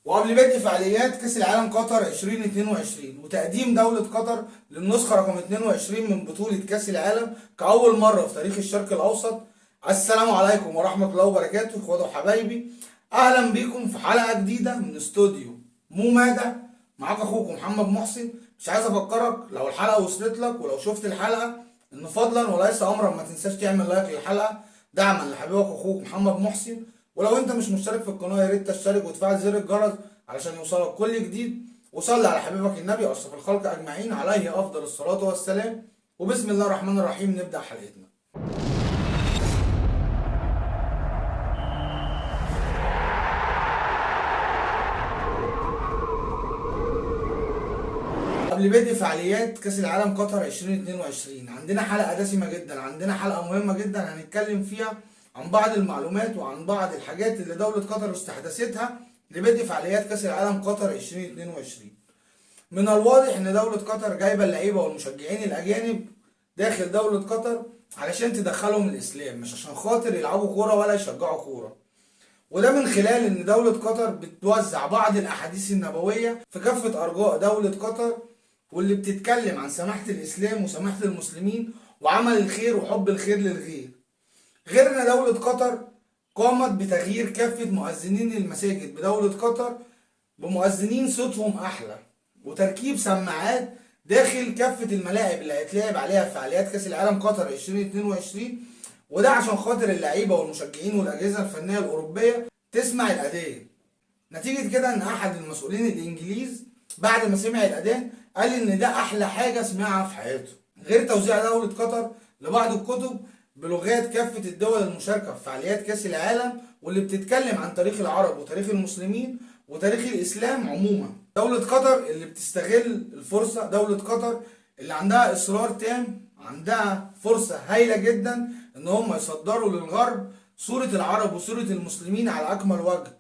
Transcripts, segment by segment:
وقبل بدء فعاليات كأس العالم قطر 2022 وتقديم دولة قطر للنسخة رقم 22 من بطولة كأس العالم كأول مرة في تاريخ الشرق الأوسط. السلام عليكم ورحمة الله وبركاته اخواتي وحبايبي، أهلا بيكم في حلقة جديدة من استوديو مو مادة. معاك أخوكم محمد محسن. مش عايز أفكرك لو الحلقة وصلت لك ولو شفت الحلقة إن فضلا وليس أمرا ما تنساش تعمل لايك للحلقة دعما لحبيبك أخوك محمد محسن. ولو انت مش مشترك في القناه يا ريت تشترك وتفعل زر الجرس علشان يوصلك كل جديد. وصلي على حبيبك النبي اشرف الخلق اجمعين عليه افضل الصلاه والسلام. وبسم الله الرحمن الرحيم نبدا حلقتنا. قبل بدء فعاليات كاس العالم قطر 2022 عندنا حلقه دسمه جدا، عندنا حلقه مهمه جدا هنتكلم فيها عن بعض المعلومات وعن بعض الحاجات اللي دولة قطر استحدثتها لبدء فعاليات كأس العالم قطر 2022. من الواضح ان دولة قطر جايبة اللعيبة والمشجعين الأجانب داخل دولة قطر علشان تدخلهم الإسلام، مش عشان خاطر يلعبوا كورة ولا يشجعوا كورة. وده من خلال ان دولة قطر بتوزع بعض الأحاديث النبوية في كافة أرجاء دولة قطر، واللي بتتكلم عن سماحة الإسلام وسماحة المسلمين وعمل الخير وحب الخير للغير. غير ان دولة قطر قامت بتغيير كافة مؤذنين المساجد بدولة قطر بمؤذنين صوتهم احلى، وتركيب سماعات داخل كافة الملاعب اللي هيتلعب عليها فعاليات كاس العالم قطر 2022. وده عشان خاطر اللعيبة والمشجعين والاجهزة الفنية الاوروبية تسمع الاذان. نتيجة كده ان احد المسؤولين الانجليز بعد ما سمع الاذان قال ان ده احلى حاجة سمعها في حياته. غير توزيع دولة قطر لبعض الكتب بلغات كافة الدول المشاركة في فعاليات كأس العالم واللي بتتكلم عن تاريخ العرب وتاريخ المسلمين وتاريخ الإسلام عموما. دولة قطر اللي بتستغل الفرصة، دولة قطر اللي عندها إصرار تام، عندها فرصة هايلة جدا إن هم يصدروا للغرب صورة العرب وصورة المسلمين على أكمل وجه.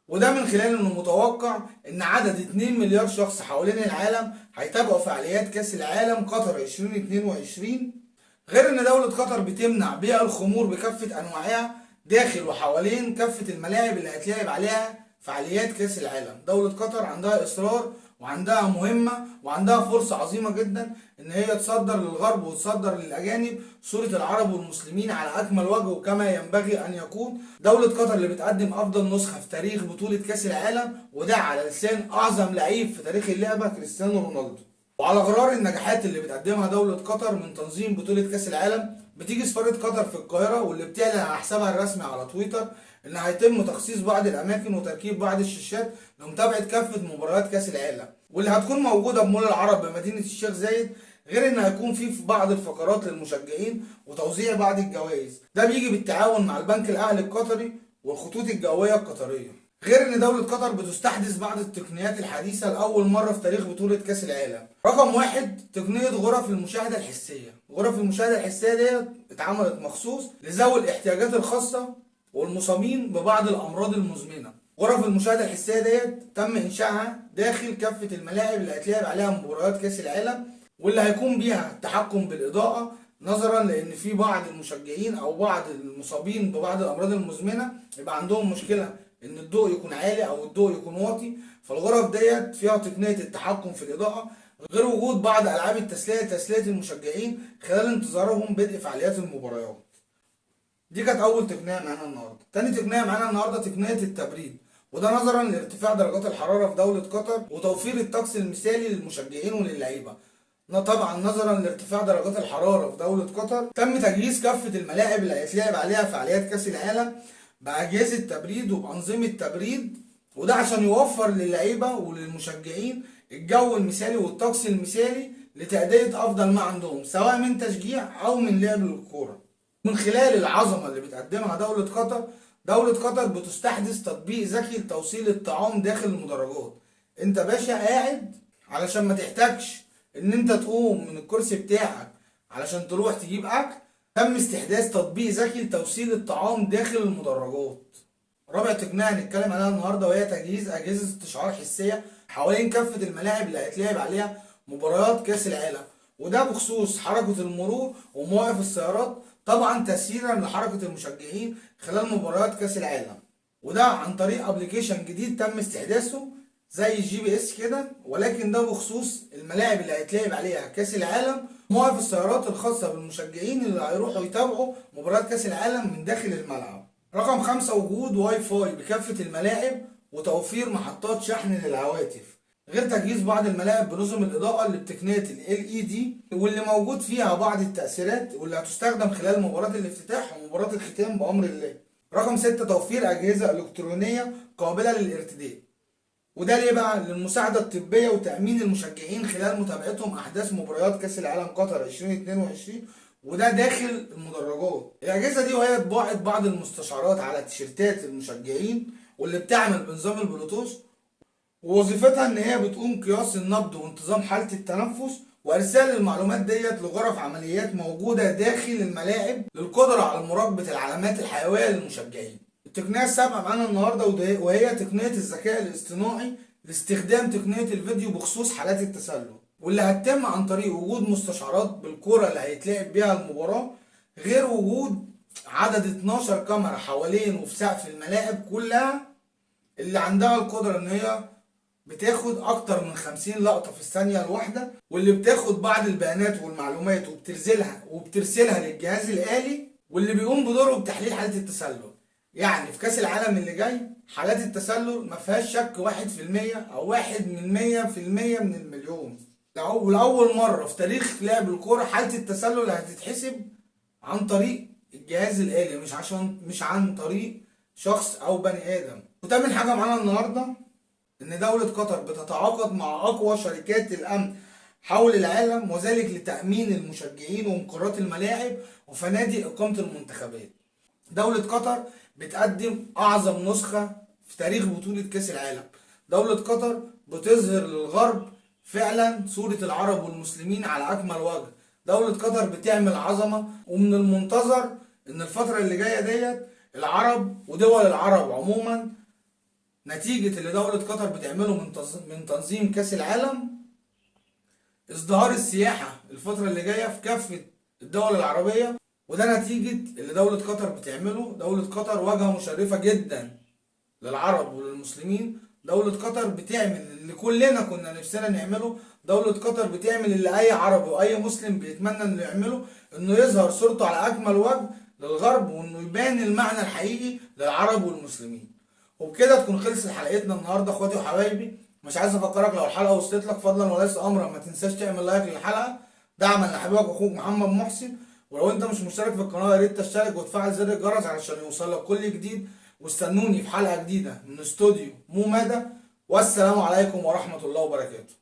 وده من خلال إنه متوقع إن عدد 2 مليار شخص حوالين العالم هيتابعوا فعاليات كأس العالم قطر 2022. غير ان دولة قطر بتمنع بيع الخمور بكافة انواعها داخل وحوالين كافة الملاعب اللي هتلعب عليها فعاليات كاس العالم. دولة قطر عندها اصرار وعندها مهمة وعندها فرصة عظيمة جدا ان هي تصدر للغرب وتصدر للاجانب صورة العرب والمسلمين على اكمل وجه وكما ينبغي ان يكون. دولة قطر اللي بتقدم افضل نسخة في تاريخ بطولة كاس العالم، وده على لسان اعظم لعيب في تاريخ اللعبة كريستيانو رونالدو. وعلى غرار النجاحات اللي بتقدمها دولة قطر من تنظيم بطولة كأس العالم، بتيجي سفارة قطر في القاهرة واللي بتعلن على حسابها الرسمي على تويتر إن هيتم تخصيص بعض الأماكن وتركيب بعض الشاشات لمتابعة كافة مباريات كأس العالم، واللي هتكون موجودة بمول العرب بمدينة الشيخ زايد. غير إن هيكون في بعض الفقرات للمشجعين وتوزيع بعض الجوائز. ده بيجي بالتعاون مع البنك الأهلي القطري والخطوط الجوية القطرية. غير ان دولة قطر بتستحدث بعض التقنيات الحديثة لأول مرة في تاريخ بطولة كأس العالم. رقم واحد، تقنية غرف المشاهدة الحسية. غرف المشاهدة الحسية ديت اتعملت مخصوص لذوي الاحتياجات الخاصة والمصابين ببعض الأمراض المزمنة. غرف المشاهدة الحسية ديت تم إنشائها داخل كافة الملاعب اللي هيتلعب عليها مباريات كأس العالم، واللي هيكون بيها التحكم بالإضاءة، نظرا لأن في بعض المشجعين أو بعض المصابين ببعض الأمراض المزمنة يبقى عندهم مشكلة ان الضوء يكون عالي او الضوء يكون واطي. فالغرف ديت فيها تقنيه التحكم في الاضاءه، غير وجود بعض العاب التسليه تسليه المشجعين خلال انتظارهم بدء فعاليات المباريات. دي كانت اول تقنيه معانا النهارده. تاني تقنيه معانا النهارده تقنيه التبريد، وده نظرا لارتفاع درجات الحراره في دوله قطر وتوفير الطقس المثالي للمشجعين وللعيبه. طبعا نظرا لارتفاع درجات الحراره في دوله قطر تم تجهيز كافه الملاعب اللي هيتلعب عليها فعاليات كاس العالم بأجهزة تبريد وبأنظمة تبريد، وده عشان يوفر للعيبة وللمشجعين الجو المثالي والطقس المثالي لتأدية أفضل ما عندهم سواء من تشجيع أو من لعب الكورة. من خلال العظمة اللي بتقدمها دولة قطر، دولة قطر بتستحدث تطبيق ذكي لتوصيل الطعام داخل المدرجات. انت باشا قاعد علشان ما تحتاجش ان انت تقوم من الكرسي بتاعك علشان تروح تجيب اكل، تم استحداث تطبيق ذكي لتوصيل الطعام داخل المدرجات. رابع تقنية هنتكلم عليها النهارده وهي تجهيز أجهزة استشعار حسية حوالين كافة الملاعب اللي هيتلعب عليها مباريات كأس العالم، وده بخصوص حركة المرور ومواقف السيارات، طبعا تسهيلا لحركة المشجعين خلال مباريات كأس العالم. وده عن طريق ابلكيشن جديد تم استحداثه زي الجي بي اس كده، ولكن ده بخصوص الملاعب اللي هيتلعب عليها كاس العالم، موقف السيارات الخاصة بالمشجعين اللي هيروحوا يتابعوا مباراة كاس العالم من داخل الملعب. رقم 5، وجود واي فاي بكافة الملاعب وتوفير محطات شحن للهواتف، غير تجهيز بعض الملاعب بنظم الإضاءة اللي بتقنية ال LED واللي موجود فيها بعض التأثيرات واللي هتستخدم خلال مباراة الافتتاح ومباراة الختام بأمر الله. رقم 6، توفير أجهزة إلكترونية قابلة للارتداء، وده ليه بقى؟ للمساعدة الطبية وتأمين المشجعين خلال متابعتهم أحداث مباريات كأس العالم قطر 2022، وده داخل المدرجات. الأجهزة دي وهي طباعة بعض المستشعرات على تيشيرتات المشجعين واللي بتعمل بنظام البلوتوث، ووظيفتها إن هي بتقوم قياس النبض وانتظام حالة التنفس وإرسال المعلومات ديت لغرف عمليات موجودة داخل الملاعب للقدرة على مراقبة العلامات الحيوية للمشجعين. التقنية السابعة معانا النهاردة وهي تقنية الذكاء الاصطناعي لاستخدام تقنية الفيديو بخصوص حالات التسلل، واللي هتتم عن طريق وجود مستشعرات بالكرة اللي هيتلعب بيها المباراة، غير وجود عدد 12 كاميرا حوالين وفي سقف الملاعب كلها اللي عندها القدرة ان هي بتاخد اكتر من 50 لقطة في الثانية الواحدة، واللي بتاخد بعض البيانات والمعلومات وبترسلها للجهاز الآلي واللي بيقوم بدوره بتحليل حالة التسلل. يعني في كأس العالم اللي جاي حالات التسلل ما فيهاش شك 1% أو 1/100% من المليون. لأول مرة في تاريخ لعب الكورة حالة التسلل هتتحسب عن طريق الجهاز الآلي، مش عن طريق شخص أو بني آدم. وتامن حاجة معانا النهاردة إن دولة قطر بتتعاقد مع أقوى شركات الأمن حول العالم، وذلك لتأمين المشجعين ومقرات الملاعب وفنادق إقامة المنتخبات. دولة قطر بتقدم أعظم نسخة في تاريخ بطولة كأس العالم. دولة قطر بتظهر للغرب فعلا صورة العرب والمسلمين على أكمل وجه. دولة قطر بتعمل عظمة، ومن المنتظر إن الفترة اللي جاية ديت العرب ودول العرب عموما نتيجة اللي دولة قطر بتعمله من تنظيم كأس العالم، ازدهار السياحة الفترة اللي جاية في كافة الدول العربية، وده نتيجة اللي دولة قطر بتعمله. دولة قطر واجهة مشرفة جدا للعرب وللمسلمين. دولة قطر بتعمل اللي كلنا كنا نفسنا نعمله. دولة قطر بتعمل اللي أي عربي وأي مسلم بيتمنى إنه يعمله، إنه يظهر صورته على أكمل وجه للغرب، وإنه يبان المعنى الحقيقي للعرب والمسلمين. وبكده تكون خلصت حلقتنا النهارده اخواتي وحبايبي. مش عايز افكرك لو الحلقه وصلت لك فضلا وليس امرا ما تنساش تعمل لايك للحلقه دعما لحبيبك اخوك محمد محسن، ولو انت مش مشترك في القناه يا ريت تشترك وتفعل زر الجرس علشان يوصلك كل جديد. واستنوني في حلقه جديده من استوديو مو مدى، والسلام عليكم ورحمه الله وبركاته.